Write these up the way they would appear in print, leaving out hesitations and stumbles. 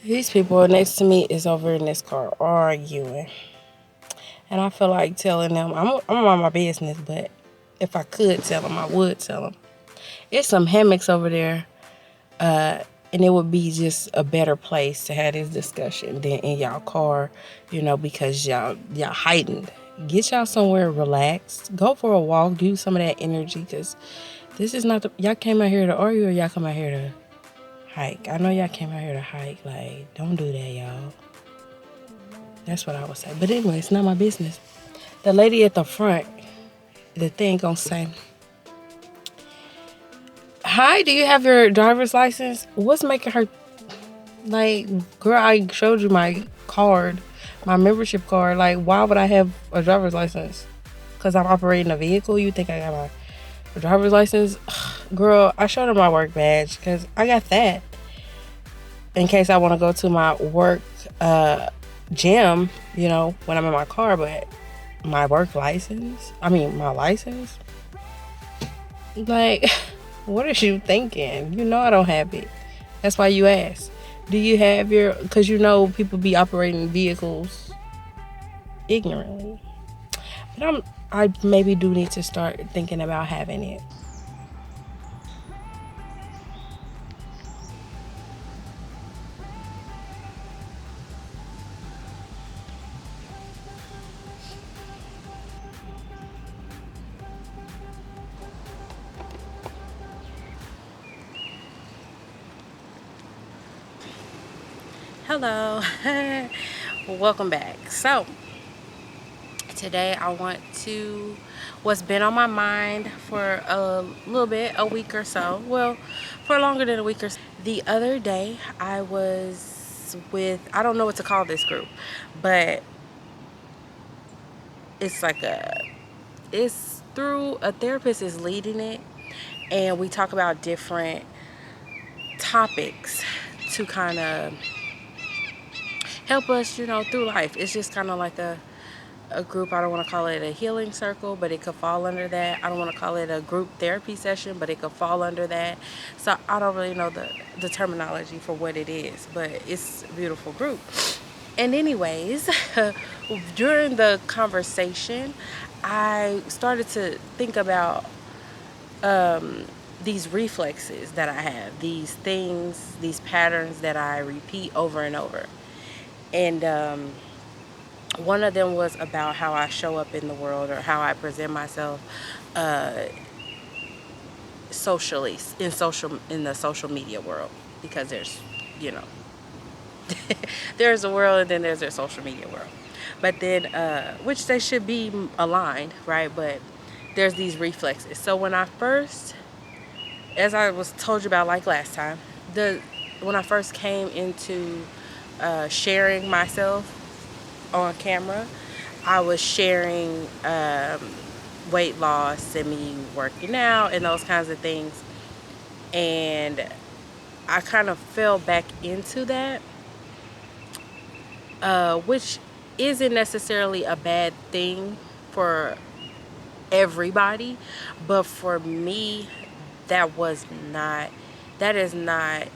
These people next to me is over in this car arguing. And I feel like telling them, I'm on my business, but if I could tell them, I would tell them. It's some hammocks over there, and it would be just a better place to have this discussion than in y'all car, because y'all heightened. Get y'all somewhere relaxed. Go for a walk. Do some of that energy, because this is not y'all came out here to argue or y'all come out here to hike. I know y'all came out here to hike. Like, don't do that, y'all. That's what I would say. But anyway, it's not my business. The lady at the front, the thing gonna say, "Hi, do you have your driver's license?" What's making her like, girl? I showed you my card, my membership card. Like, why would I have a driver's license? Because I'm operating a vehicle. You think I got my driver's license? Girl, I showed her my work badge because I got that in case I want to go to my work gym, when I'm in my car. But my work license, my license, like, what is you thinking? You know I don't have it. That's why you ask. Do you have your? Because people be operating vehicles ignorantly. But I maybe do need to start thinking about having it. Hello, welcome back. So today I want to what's been on my mind for a little bit, a week or so. Well, for longer than a week or so. The other day I was with, I don't know what to call this group, but it's like it's through a therapist is leading it, and we talk about different topics to kind of help us, through life. It's just kind of like a group. I don't want to call it a healing circle, but it could fall under that. I don't want to call it a group therapy session, but it could fall under that. So I don't really know the terminology for what it is, but it's a beautiful group. And anyways, during the conversation, I started to think about these reflexes that I have, these things, these patterns that I repeat over and over. And one of them was about how I show up in the world, or how I present myself uh, socially in the social media world, because there's you know there's a world, and then there's their social media world, but then which they should be aligned, right? But there's these reflexes. So when I first, as I was told you about like last time, the when I first came into sharing myself on camera, I was sharing weight loss and me working out and those kinds of things. And I kind of fell back into that, which isn't necessarily a bad thing for everybody. But for me, that was not, that is not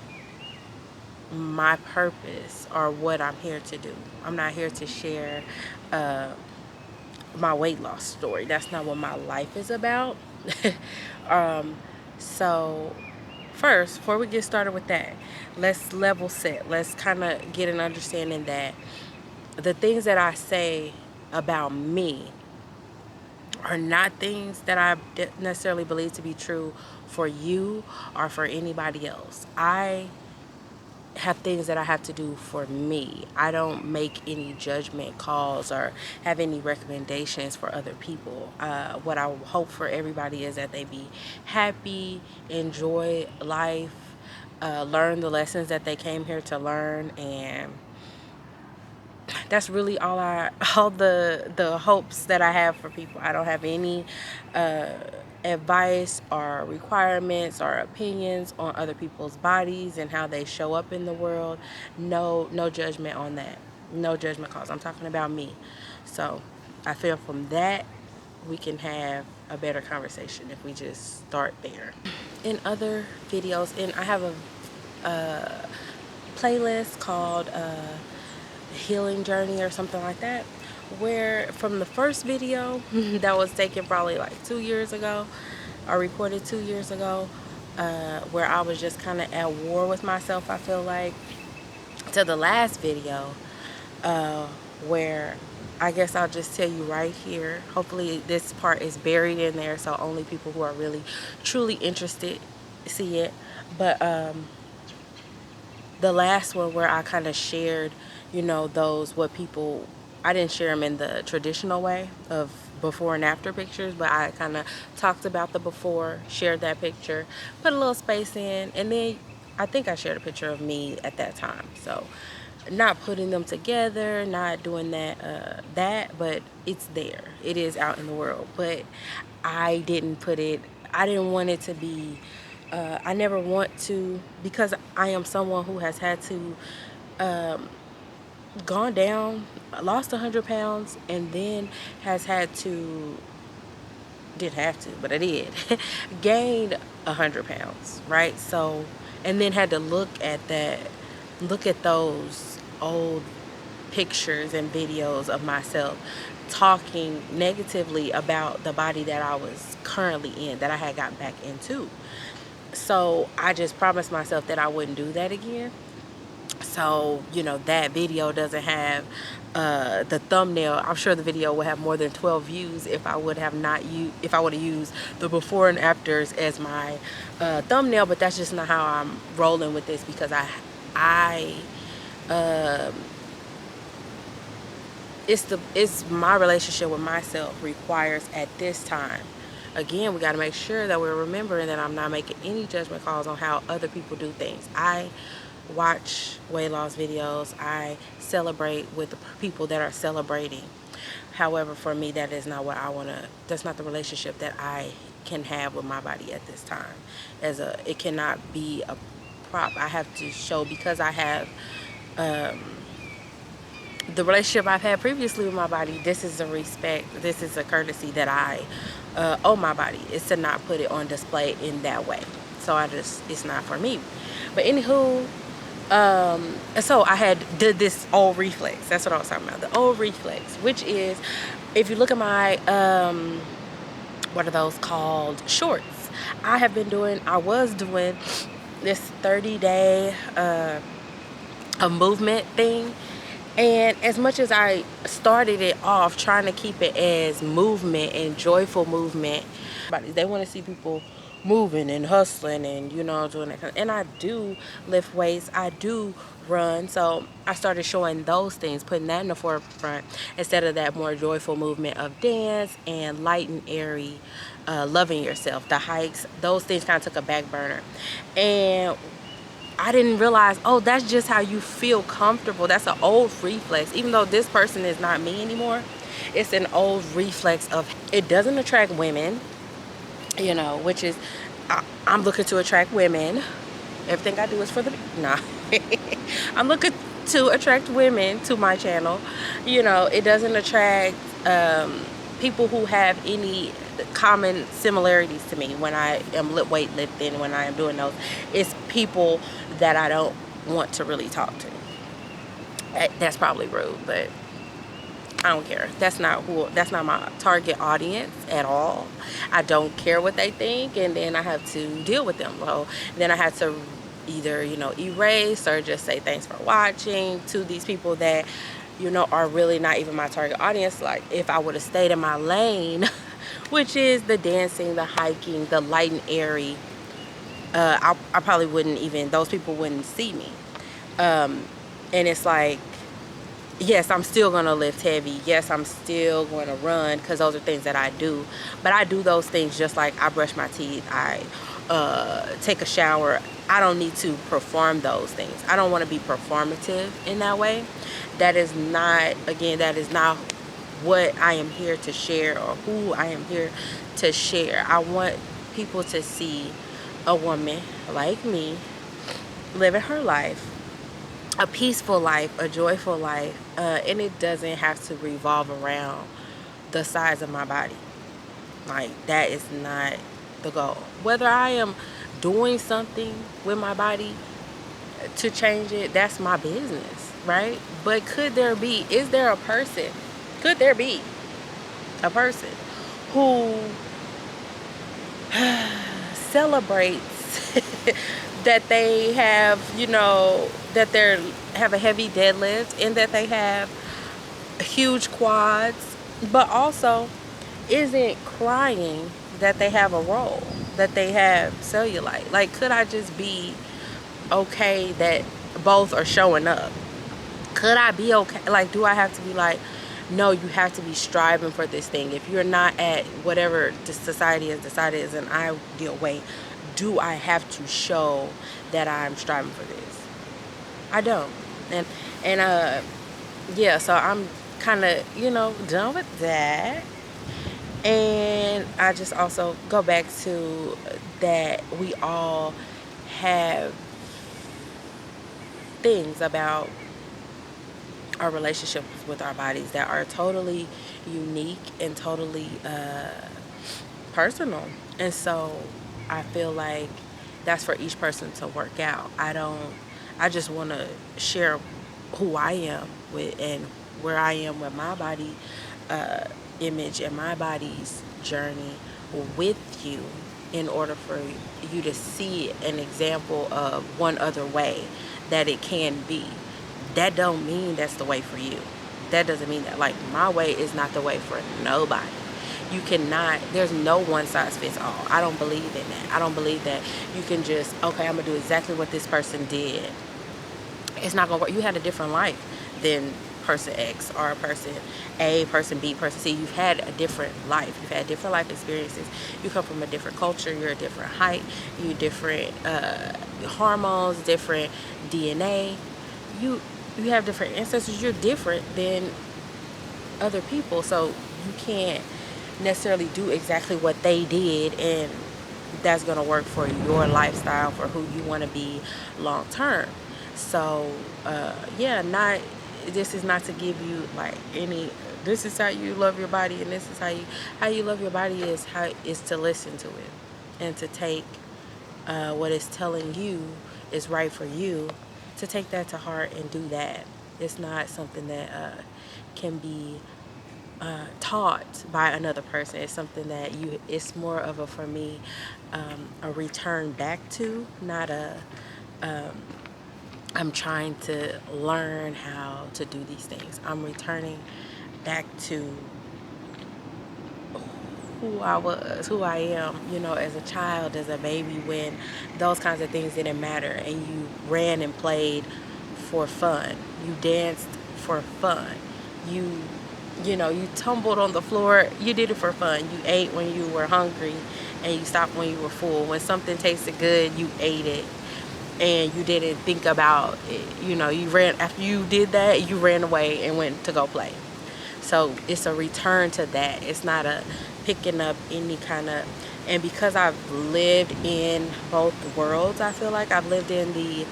my purpose or what I'm here to do. I'm not here to share uh, my weight loss story. That's not what my life is about. um, so, first, before we get started with that, let's level set. Let's kind of get an understanding that the things that I say about me are not things that I necessarily believe to be true for you or for anybody else. I have things that I have to do for me. I don't make any judgment calls or have any recommendations for other people. What I hope for everybody is that they be happy, enjoy life, learn the lessons that they came here to learn, and that's really all the hopes that I have for people. I don't have any uh, advice or requirements or opinions on other people's bodies and how they show up in the world. No judgment on that. No judgment calls. I'm talking about me. So I feel from that we can have a better conversation if we just start there. In other videos, and I have playlist called Healing Journey or something like that, where from the first video that was taken probably like 2 years ago, or recorded 2 years ago, where I was just kind of at war with myself, I feel like, to the last video, where I guess I'll just tell you right here. Hopefully this part is buried in there so only people who are really truly interested see it. But the last one where I kind of shared, you know, what people, I didn't share them in the traditional way of before and after pictures, but I kind of talked about the before, shared that picture, put a little space in, and then I think I shared a picture of me at that time. So not putting them together, not doing that, but it's there. It is out in the world, but I didn't want it to be, I never want to, because I am someone who has had to, gone down, lost 100 pounds, and then has had to, didn't have to, but I did, gained 100 pounds, right? So, and then had to look at those old pictures and videos of myself talking negatively about the body that I was currently in, that I had gotten back into. So I just promised myself that I wouldn't do that again. So, you know, that video doesn't have the thumbnail. I'm sure the video would have more than 12 views if I would have used the before and afters as my thumbnail, but that's just not how I'm rolling with this, because it's my relationship with myself requires at this time. Again, we got to make sure that we're remembering that I'm not making any judgment calls on how other people do things. I watch weight loss videos. I celebrate with the people that are celebrating. However, for me, that is not what I want to, that's not the relationship that I can have with my body at this time. It cannot be a prop. I have to show, because I have the relationship I've had previously with my body, this is a respect, this is a courtesy that I owe my body. It's to not put it on display in that way. So it's not for me. But anywho, so I did this old reflex. That's what I was talking about. The old reflex, which is, if you look at my, what are those called? Shorts. I was doing this 30-day, a movement thing. And as much as I started it off trying to keep it as movement and joyful movement, they want to see people moving and hustling and, you know, doing that kind of, and I do lift weights, I do run. So I started showing those things, putting that in the forefront instead of that more joyful movement of dance and light and airy, loving yourself. The hikes, those things kind of took a back burner. And I didn't realize, oh, that's just how you feel comfortable. That's an old reflex. Even though this person is not me anymore, it's an old reflex of, it doesn't attract women, you know, which is, I'm looking to attract women. Everything I do is for the, nah. I'm looking to attract women to my channel. You know, it doesn't attract people who have any common similarities to me when I am weightlifting, when I am doing those. It's people that I don't want to really talk to. That's probably rude, but I don't care. That's not my target audience at all. I don't care what they think, and then I have to deal with them. Well, then I have to either, you know, erase or just say thanks for watching to these people that, you know, are really not even my target audience. Like, if I would have stayed in my lane, which is the dancing, the hiking, the light and airy, I probably wouldn't even, those people wouldn't see me. And it's like, yes, I'm still going to lift heavy. Yes, I'm still going to run, because those are things that I do. But I do those things just like I brush my teeth, I take a shower. I don't need to perform those things. I don't want to be performative in that way. That is not, again, that is not what I am here to share, or who I am here to share. I want people to see a woman like me living her life, a peaceful life, a joyful life, and it doesn't have to revolve around the size of my body. Like, that is not the goal. Whether I am doing something with my body to change it, that's my business, right? But is there a person, could there be a person who celebrates that they have, that they have a heavy deadlift and that they have huge quads, but also isn't crying that they have a roll, that they have cellulite? Like, could I just be okay that both are showing up? Could I be okay? Like, do I have to be like, no, you have to be striving for this thing? If you're not at whatever the society has decided is an ideal weight, do I have to show that I'm striving for this? I don't. And yeah, so I'm kind of, done with that. And I just also go back to that we all have things about our relationships with our bodies that are totally unique and totally personal. And so I feel like that's for each person to work out. I just want to share who I am with and where I am with my body uh, image and my body's journey with you, in order for you to see an example of one other way that it can be. That don't mean that's the way for you. That doesn't mean that. Like, my way is not the way for nobody. You cannot, there's no one size fits all. I don't believe in that. I don't believe that you can just, okay, I'm going to do exactly what this person did. It's not going to work. You had a different life than person X or person A, person B, person C. You've had a different life. You've had different life experiences. You come from a different culture. You're a different height. You different hormones, different DNA. You have different ancestors. You're different than other people. So you can't necessarily do exactly what they did and that's going to work for your lifestyle, for who you want to be long term. So yeah, not this is not to give you like any, this is how you love your body, and this is how you love your body is to listen to it and to take what it's telling you is right for you, to take that to heart and do that. It's not something that can be taught by another person. It's something that it's more of a, for me, a return back to, not a, I'm trying to learn how to do these things. I'm returning back to who I was, who I am, as a child, as a baby, when those kinds of things didn't matter and you ran and played for fun. You danced for fun. You, you tumbled on the floor. You did it for fun. You ate when you were hungry and you stopped when you were full. When something tasted good, you ate it. And you didn't think about it. You ran, after you did that, you ran away and went to go play. So it's a return to that. It's not a picking up any kind of, and because I've lived in both worlds, I feel like I've lived in the,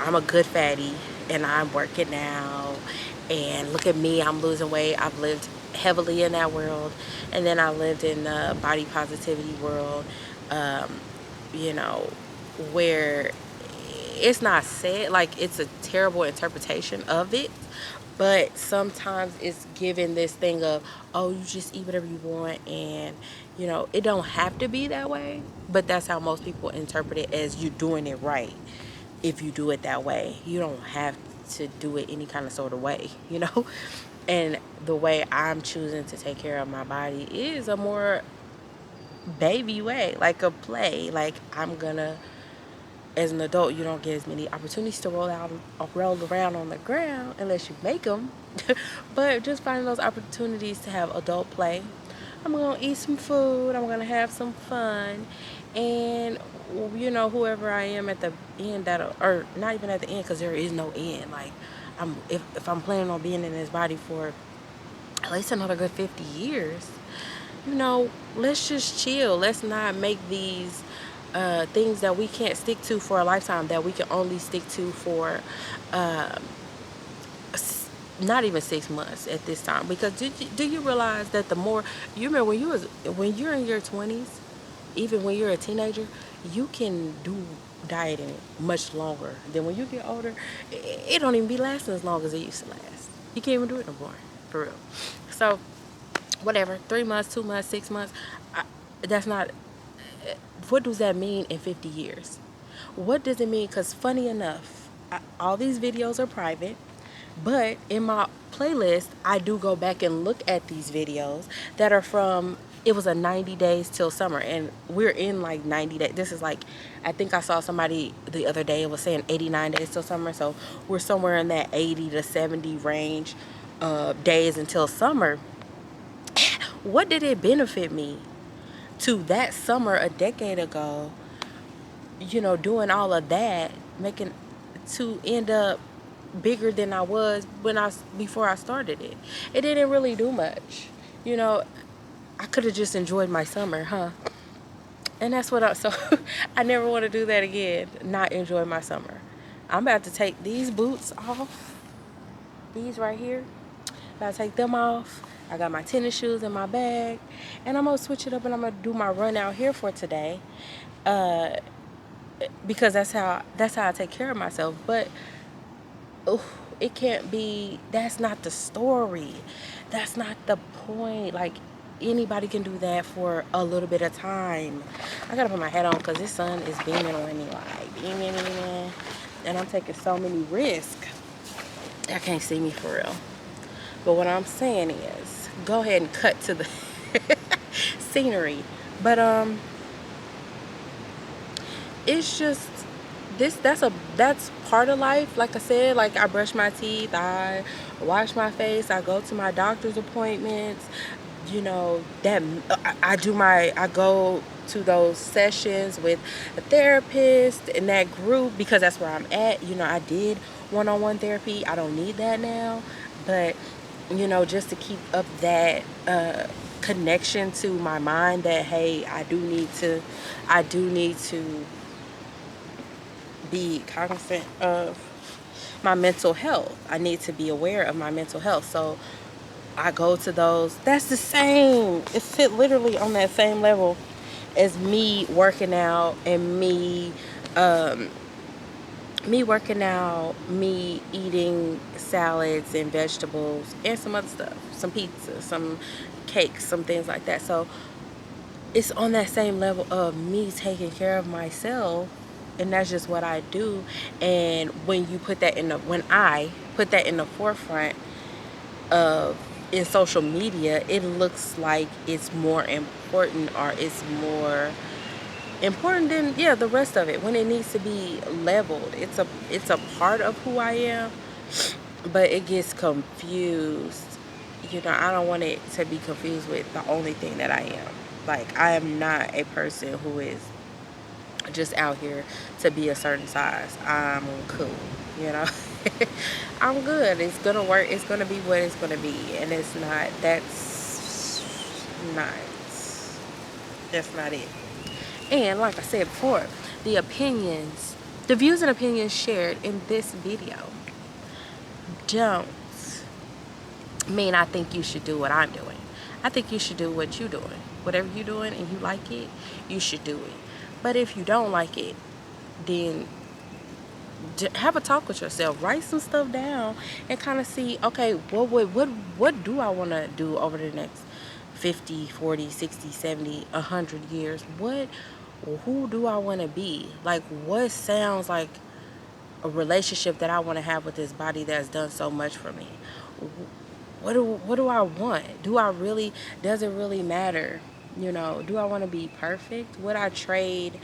I'm a good fatty and I'm working now and look at me, I'm losing weight. I've lived heavily in that world. And then I lived in the body positivity world, you know, where it's not said, like, it's a terrible interpretation of it, but sometimes it's given this thing of, oh, you just eat whatever you want, and it don't have to be that way, but that's how most people interpret it, as you doing it right. If you do it that way, you don't have to do it any kind of sort of way, and the way I'm choosing to take care of my body is a more baby way, like a play. Like, I'm gonna, as an adult, you don't get as many opportunities to roll around on the ground unless you make them. But just finding those opportunities to have adult play. I'm gonna eat some food. I'm gonna have some fun, and whoever I am at the end, that, or not even at the end, because there is no end. Like, if I'm planning on being in this body for at least another good 50 years, let's just chill. Let's not make these things that we can't stick to for a lifetime, that we can only stick to for not even 6 months at this time. Because do you realize that the more you remember, when you're in your 20s, even when you're a teenager, you can do dieting much longer. Then when you get older, it don't even be lasting as long as it used to last. You can't even do it no more, for real. So, whatever, 3 months, 2 months, 6 months, that's not, what does that mean in 50 years? What does it mean? Because funny enough, all these videos are private, but in my playlist, I do go back and look at these videos that are from, it was a 90 days till summer, and we're in like 90 days. This is like, I think I saw somebody the other day, it was saying 89 days till summer, so we're somewhere in that 80 to 70 range days until summer. What did it benefit me to that summer a decade ago, you know, doing all of that, making, to end up bigger than I was before I started it? It didn't really do much, you know. I could have just enjoyed my summer, huh? And that's what so I never want to do that again, not enjoy my summer. I'm about to take these boots off, these right here, about to take them off. I got my tennis shoes in my bag, and I'm gonna switch it up, and I'm gonna do my run out here for today, because that's how I take care of myself. But it can't be, that's not the story, that's not the point. Like, anybody can do that for a little bit of time. I gotta put my hat on because this sun is beaming on me, like beaming, and I'm taking so many risks. I can't see me for real. But what I'm saying is, go ahead and cut to the scenery. But it's just that's part of life. Like I said, like, I brush my teeth, I wash my face, I go to my doctor's appointments, you know, that I go to those sessions with a therapist in that group, because that's where I'm at. You know, I did one-on-one therapy. I don't need that now, but you know, just to keep up that connection to my mind that, hey, I do need to be cognizant of my mental health. I need to be aware of my mental health. So I go to those. That's the same. It's literally on that same level as me working out, and me eating salads and vegetables and some other stuff, some pizza, some cakes, some things like that. So it's on that same level of me taking care of myself, and that's just what I do. And when I put that in the forefront of in social media, it looks like it's more important, or it's more important than the rest of it, when it needs to be leveled. It's a part of who I am, but it gets confused. You know, I don't want it to be confused with the only thing that I am. Like, I am not a person who is just out here to be a certain size. I'm cool, you know. I'm good. It's gonna work. It's gonna be what it's gonna be, and that's not it. And like I said before, the views and opinions shared in this video don't mean I think you should do what I'm doing. I think you should do what you're doing. Whatever you're doing and you like it, you should do it. But if you don't like it, then have a talk with yourself. Write some stuff down and kind of see, okay, what do I want to do over the next 50, 40, 60, 70, 100 years? Who do I want to be? Like, what sounds like a relationship that I want to have with this body that's done so much for me? What do I want? Does it really matter? You know, do I want to be perfect? Would I trade,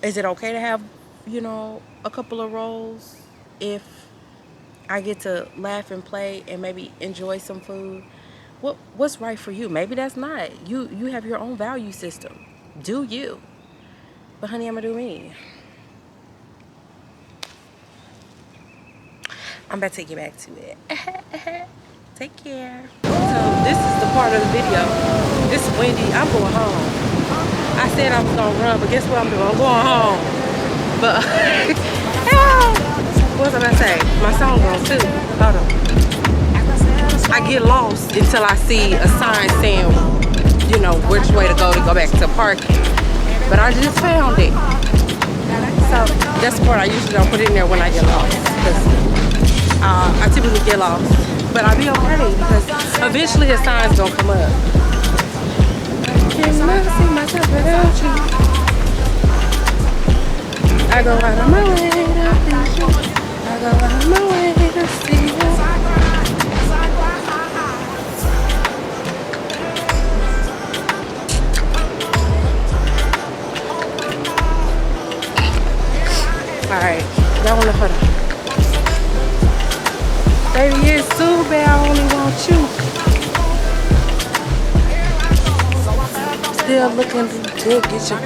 is it okay to have, you know, a couple of roles if I get to laugh and play and maybe enjoy some food? What's right for you? Maybe that's not. You have your own value system. Do you? But honey, I'm gonna do me. I'm about to take you back to it. Take care. So this is the part of the video. It's windy. I'm going home. I said I was gonna run, but guess what I'm doing? I'm going home. But what was I gonna say? My song on too. Hold on. I get lost until I see a sign saying, you know, which way to go back to parking. but I just found it. So that's the part I usually don't put in there when I get lost, because I typically get lost. But I'll be okay because eventually a sign's gonna come up. Can't see myself without you. I go out of my way to please you. I go out of my way to see you. Alright, y'all wanna put it. Baby, it's too bad I only want you. Still looking to get you.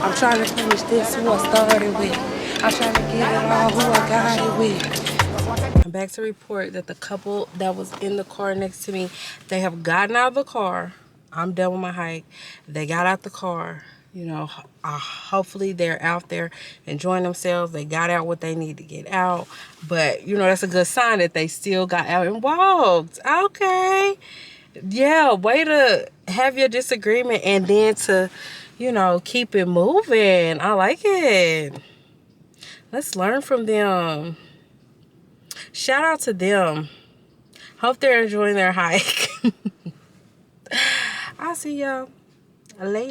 I'm trying to finish this who I started with. I'm trying to get it all who I got it with. I'm back to report that the couple that was in the car next to me, they have gotten out of the car. I'm done with my hike. They got out the car. You know, hopefully they're out there enjoying themselves. They got out what they need to get out. But, you know, that's a good sign that they still got out and walked. Okay. Yeah, way to have your disagreement and then to, you know, keep it moving. I like it. Let's learn from them. Shout out to them. Hope they're enjoying their hike. I'll see y'all later.